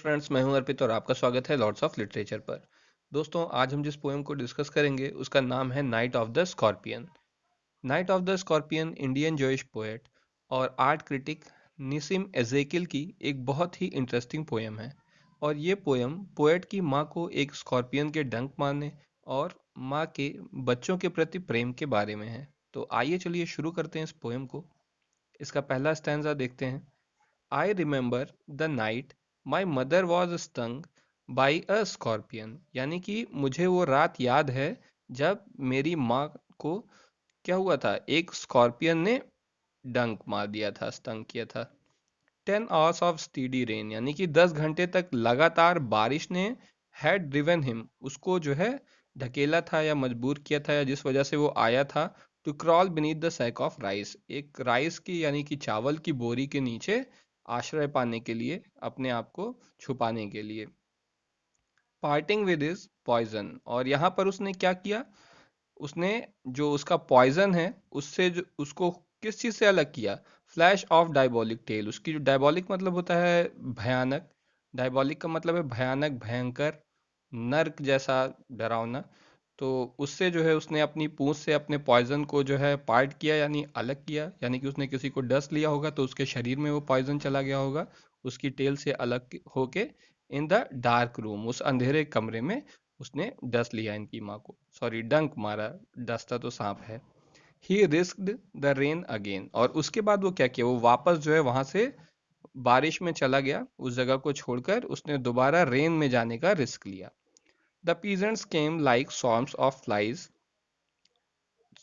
Friends, मैं हूं अर्पित और आपका स्वागत है लॉर्ड्स ऑफ लिटरेचर पर। दोस्तों, आज हम जिस पोएम को डिस्कस करेंगे उसका नाम है night of the scorpion. Night of the scorpion Indian Zoish poet और आर्ट क्रिटिक निसिम एजेकिल की एक बहुत ही इंटरेस्टिंग पोएम है। और ये पोएम पोएट की माँ को एक स्कॉर्पियन के डंक मारने और माँ के बच्चों के प्रति प्रेम के बारे में है। तो आइए चलिए शुरू करते हैं इस पोएम को। इसका पहला स्टैंजा देखते हैं। I remember the night my mother was stung by a scorpion। यानी कि मुझे वो रात याद है जब मेरी माँ को क्या हुआ था, एक स्कॉर्पियन ने डंक मार दिया था, स्टंग किया था। 10 hours of steady rain, यानी कि 10 घंटे तक लगातार बारिश ने हैड ड्रिवन हिम, उसको जो है ढकेला था या मजबूर किया था, या जिस वजह से वो आया था, to crawl beneath the sack of rice, एक राइस की यानी कि चावल की बोरी के नीचे आश्रय पाने के लिए, अपने आप को छुपाने के लिए। पार्टिंग विद इज पॉइजन, और यहाँ पर उसने क्या किया, उसने जो उसका पॉइजन है उससे जो उसको किस चीज से अलग किया, फ्लैश ऑफ डायबॉलिक टेल, उसकी जो डायबॉलिक मतलब होता है भयानक, डायबॉलिक का मतलब है भयानक, भयंकर, नर्क जैसा, डरावना। तो उससे जो है उसने अपनी पूंछ से अपने पॉइजन को जो है पार्ट किया, यानी अलग किया, यानी कि उसने किसी को डस लिया होगा तो उसके शरीर में वो पॉइजन चला गया होगा उसकी टेल से अलग होके। इन द डार्क रूम, उस अंधेरे कमरे में उसने डस लिया इनकी माँ को, सॉरी डंक मारा, डसता तो सांप है। ही रिस्क्ड द रेन अगेन, और उसके बाद वो क्या किया, वो वापस जो है वहां से बारिश में चला गया, उस जगह को छोड़कर उसने दोबारा रेन में जाने का रिस्क लिया। The peasants came like swarms of flies.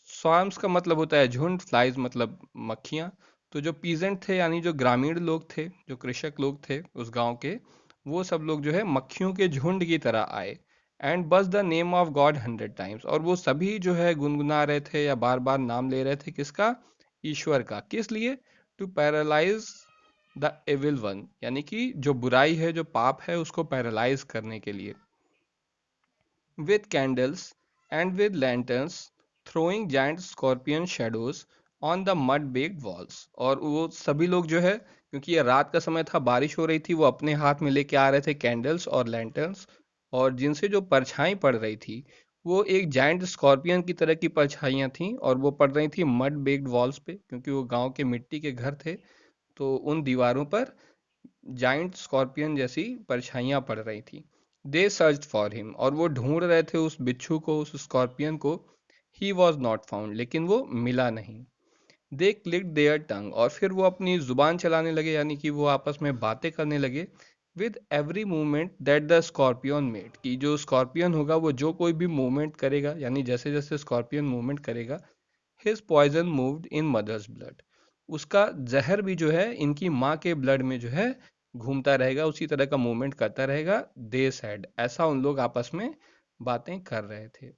Swarms का मतलब होता है झुंड, फ्लाइज मतलब मक्खियाँ। तो जो पीजेंट थे यानी जो ग्रामीण लोग थे, जो कृषक लोग थे उस गांव के, वो सब लोग जो है मक्खियों के झुंड की तरह आए। एंड बस the name of God 100 times, और वो सभी जो है गुनगुना रहे थे या बार बार नाम ले रहे थे, किसका, ईश्वर का। किस लिए, to paralyse the evil one, यानी कि जो बुराई है, जो पाप है, उसको पैरालाइज करने के लिए। with candles and with lanterns throwing giant scorpion shadows on the mud baked walls। और वो सभी लोग जो है, क्योंकि ये रात का समय था, बारिश हो रही थी, वो अपने हाथ में लेके आ रहे थे कैंडल्स और लैंटर्न्स, और जिनसे जो परछाई पड़ रही थी वो एक जाइंट स्कॉर्पियन की तरह की परछाइयाँ थीं, और वो पड़ रही थी मड बेक्ड वॉल्स पे, क्योंकि वो गांव के मिट्टी के घर थे। तो उन दीवारों पर जाइंट स्कॉर्पियन जैसी परछाइयां पड़ रही थी। दे सर्च फॉर हिम, और वो ढूंढ रहे थे उस बिच्छू को, उस स्कॉर्पियन को। ही वॉज नॉट फाउंड, लेकिन वो मिला नहीं। दे क्लिक देयर टंग, और फिर वो अपनी जुबान चलाने लगे, यानी कि वो आपस में बातें करने लगे। With every movement that the scorpion made, कि जो स्कॉर्पियन होगा वो जो कोई भी मूवमेंट करेगा, यानी जैसे जैसे स्कॉर्पियन मूवमेंट करेगा, his poison moved in mother's blood, उसका जहर भी जो है इनकी माँ के ब्लड में जो है घूमता रहेगा, उसी तरह का मूवमेंट करता रहेगा। दे सैड, ऐसा उन लोग आपस में बातें कर रहे थे।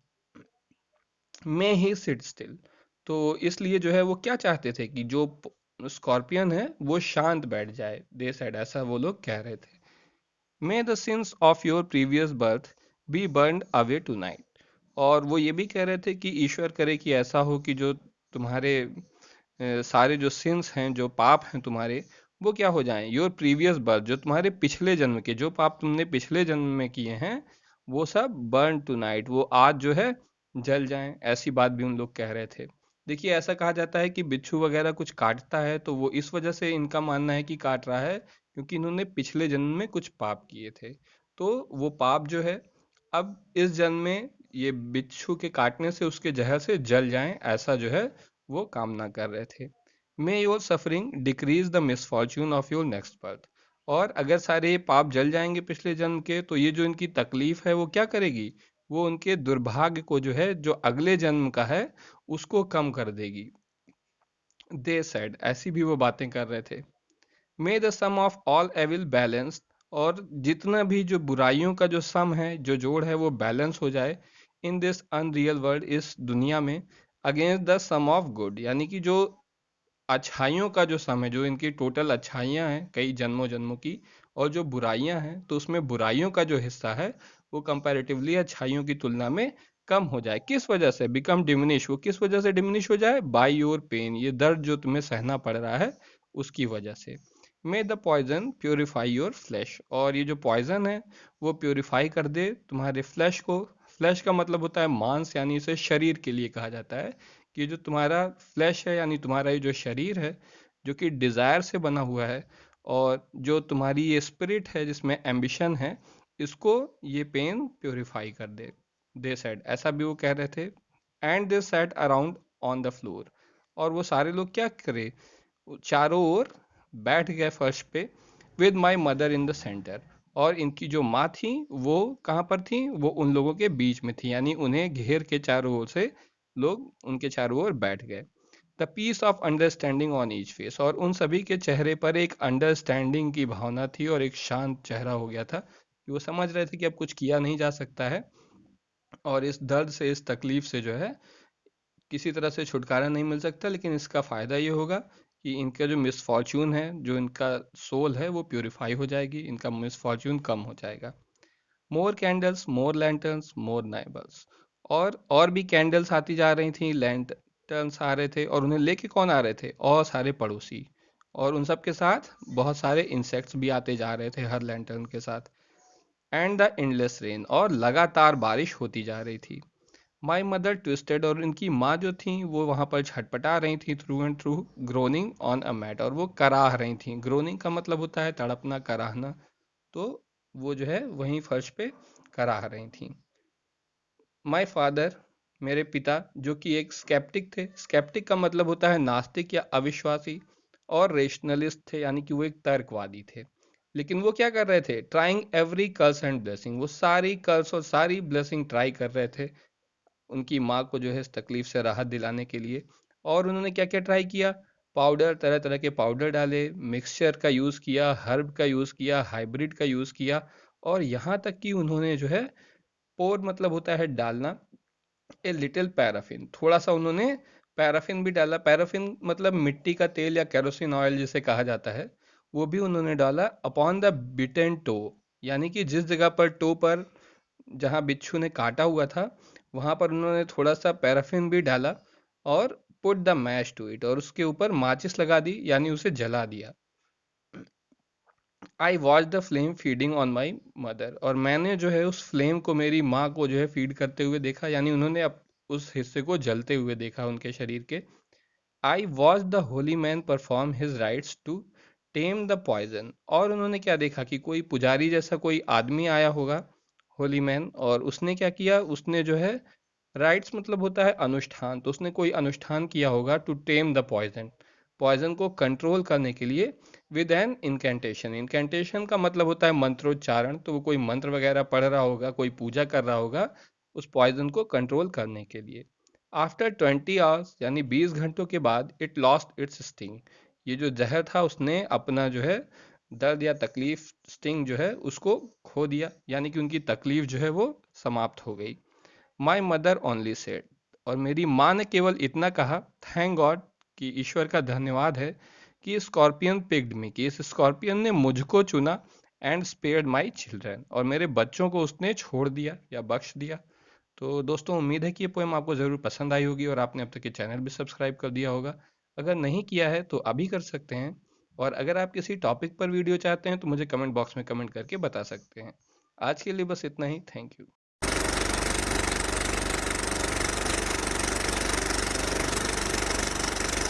मे ही सिट स्टिल, तो इसलिए जो है वो क्या चाहते थे कि जो स्कॉर्पियन है वो शांत बैठ जाए। दे सैड, ऐसा वो लोग कह रहे थे। May the sins of your previous birth be burn away tonight, और वो ये भी कह रहे थे कि ईश्वर करे कि ऐसा हो कि जो तुम्हारे सारे जो सिंस हैं, जो पाप हैं तुम्हारे, वो क्या हो जाएं, योर प्रीवियस बर्थ, जो तुम्हारे पिछले जन्म के जो पाप तुमने पिछले जन्म में किए हैं, वो सब बर्न टू नाइट, वो आज जो है जल जाएं। ऐसी बात भी उन लोग कह रहे थे। देखिए, ऐसा कहा जाता है कि बिच्छू वगैरह कुछ काटता है तो वो इस वजह से, इनका मानना है कि काट रहा है क्योंकि इन्होंने पिछले जन्म में कुछ पाप किए थे। तो वो पाप जो है अब इस जन्म में ये बिच्छू के काटने से, उसके जहर से जल जाएं, ऐसा जो है वो कामना कर रहे थे। मे your suffering decrease the misfortune of your next birth, और अगर सारे ये पाप जल जाएंगे पिछले जन्म के, तो ये जो इनकी तकलीफ है वो क्या करेगी, वो उनके दुर्भाग्य को जो है, जो अगले जन्म का है, उसको कम कर देगी। दे सेड, ऐसी भी वो बातें कर रहे थे। May the sum of all evil balance, और जितना भी जो बुराइयों का जो सम है, जो जोड़ है, वो बैलेंस हो जाए। इन दिस अनरियल वर्ल्ड, इस दुनिया में। Against the sum of good, यानी कि जो अच्छाइयों का जो सम है, जो इनकी टोटल अच्छाइयाँ हैं कई जन्मों जन्मों की, और जो बुराइयां हैं, तो उसमें बुराइयों का जो हिस्सा है वो कंपैरेटिवली अच्छाइयों की तुलना में कम हो जाए। किस वजह से, बिकम डिमिनिश, वो किस वजह से डिमिनिश हो जाए, बाय योर पेन, ये दर्द जो तुम्हें सहना पड़ रहा है उसकी वजह से। May the poison purify your flesh, और ये जो पॉइजन है वो प्योरीफाई कर दे तुम्हारे फ्लैश को। फ्लैश का मतलब होता है मांस, यानी इसे शरीर के लिए कहा जाता है कि जो तुम्हारा फ्लैश है यानी तुम्हारा ये जो शरीर है जो कि डिज़ायर से बना हुआ है, और जो तुम्हारी ये स्पिरिट है जिसमें एम्बिशन है, इसको ये पेन प्योरीफाई कर दे। दे सेड, ऐसा भी वो कह रहे थे। And they set around on the floor, और वो सारे लोग क्या करे, वो चारों ओर बैठ गए फर्श पे, with my mother in the centre. और इनकी जो माँ थी वो कहाँ पर थी, वो उन लोगों के बीच में थी, यानी उन्हें घेर के चारों ओर से लोग उनके चारों ओर बैठ गए। The peace of understanding on each face, और उन सभी के चेहरे पर एक अंडरस्टैंडिंग की भावना थी और एक शांत चेहरा हो गया था कि वो समझ रहे थे कि अब कुछ किया नहीं जा सकता है, और इस दर्द से, इस तकलीफ से जो है किसी तरह से छुटकारा नहीं मिल सकता, लेकिन इसका फ़ायदा ये होगा कि इनका जो मिसफॉर्च्यून है, जो इनका सोल है, वो प्योरीफाई हो जाएगी, इनका मिसफॉर्च्यून कम हो जाएगा। मोर कैंडल्स, मोर लैंटर्न्स, मोर नाइबल्स, और भी कैंडल्स आती जा रही थी, लैंटर्न्स आ रहे थे, और उन्हें लेके कौन आ रहे थे, और सारे पड़ोसी, और उन सब के साथ बहुत सारे इंसेक्ट्स भी आते जा रहे थे हर लैंटर्न के साथ। एंड द एंडलेस रेन, और लगातार बारिश होती जा रही थी। माई मदर ट्विस्टेड, और इनकी माँ जो थी वो वहाँ पर छटपटा रही थी through and through, groaning on a mat, और वो कराह रही थी। ग्रोनिंग का मतलब होता है तड़पना, कराहना, तो वो जो है वहीं फर्श पे कराह रही थी। माई फादर, मेरे पिता, जो कि एक स्केप्टिक थे। स्केप्टिक का मतलब होता है नास्तिक या अविश्वासी, और रेशनलिस्ट थे, यानी कि वो एक तर्कवादी थे। लेकिन वो क्या कर रहे थे, trying every curse and blessing, वो सारी कर्स और सारी ब्लेसिंग ट्राई कर रहे थे उनकी माँ को जो है इस तकलीफ से राहत दिलाने के लिए। और उन्होंने क्या क्या ट्राई किया, पाउडर, तरह तरह के पाउडर डाले, मिक्सचर का यूज़ किया, हर्ब का यूज़ किया, हाइब्रिड का यूज़ किया, और यहाँ तक कि उन्होंने जो है, पोर मतलब होता है डालना, ए लिटिल पैराफिन, थोड़ा सा उन्होंने पैराफिन भी डाला। पैराफिन मतलब मिट्टी का तेल या केरोसिन ऑयल जिसे कहा जाता है, वो भी उन्होंने डाला अपॉन द बिटेन टो, यानी कि जिस जगह पर टो पर, जहाँ बिच्छू ने काटा हुआ था, वहां पर उन्होंने थोड़ा सा पैराफिन भी डाला, और put the match to it, और उसके ऊपर माचिस लगा दी, यानी उसे जला दिया। आई watch the flame feeding on my mother, और मैंने जो है उस फ्लेम को, मेरी माँ को जो है फीड करते हुए देखा, यानी उन्होंने उस हिस्से को जलते हुए देखा उनके शरीर के। I watch the holy man perform his rites to tame the poison, और उन्होंने क्या देखा कि कोई पुजारी जैसा कोई आदमी आया होगा, होली मैन, और उसने क्या किया, उसने जो है, राइट्स मतलब होता है अनुष्ठान, तो उसने कोई अनुष्ठान किया होगा to tame the poison, poison को कंट्रोल करने के लिए, विद एन इनकेंटेशन। इनकेंटेशन का मतलब होता है मंत्रोच्चारण, तो वो कोई मंत्र वगैरह पढ़ रहा होगा, कोई पूजा कर रहा होगा उस पॉइजन को कंट्रोल करने के लिए। आफ्टर 20 आवर्स, यानी 20 घंटों के बाद, इट लॉस्ट इट्स स्टिंग, ये जो जहर था उसने अपना जो है दर्द या तकलीफ, स्टिंग जो है उसको खो दिया, यानी कि उनकी तकलीफ जो है वो समाप्त हो गई। माई मदर ओनली सेड, और मेरी माँ ने केवल इतना कहा, थैंक गॉड, कि ईश्वर का धन्यवाद है कि स्कॉर्पियन पिक्ड मी, कि इस स्कॉर्पियन ने मुझको चुना, एंड स्पेयर्ड माई चिल्ड्रन, और मेरे बच्चों को उसने छोड़ दिया या बख्श दिया। तो दोस्तों, उम्मीद है कि ये पोएम आपको ज़रूर पसंद आई होगी, और आपने अब तक ये चैनल भी सब्सक्राइब कर दिया होगा। अगर नहीं किया है तो अभी कर सकते हैं, और अगर आप किसी टॉपिक पर वीडियो चाहते हैं तो मुझे कमेंट बॉक्स में कमेंट करके बता सकते हैं। आज के लिए बस इतना ही। Thank you.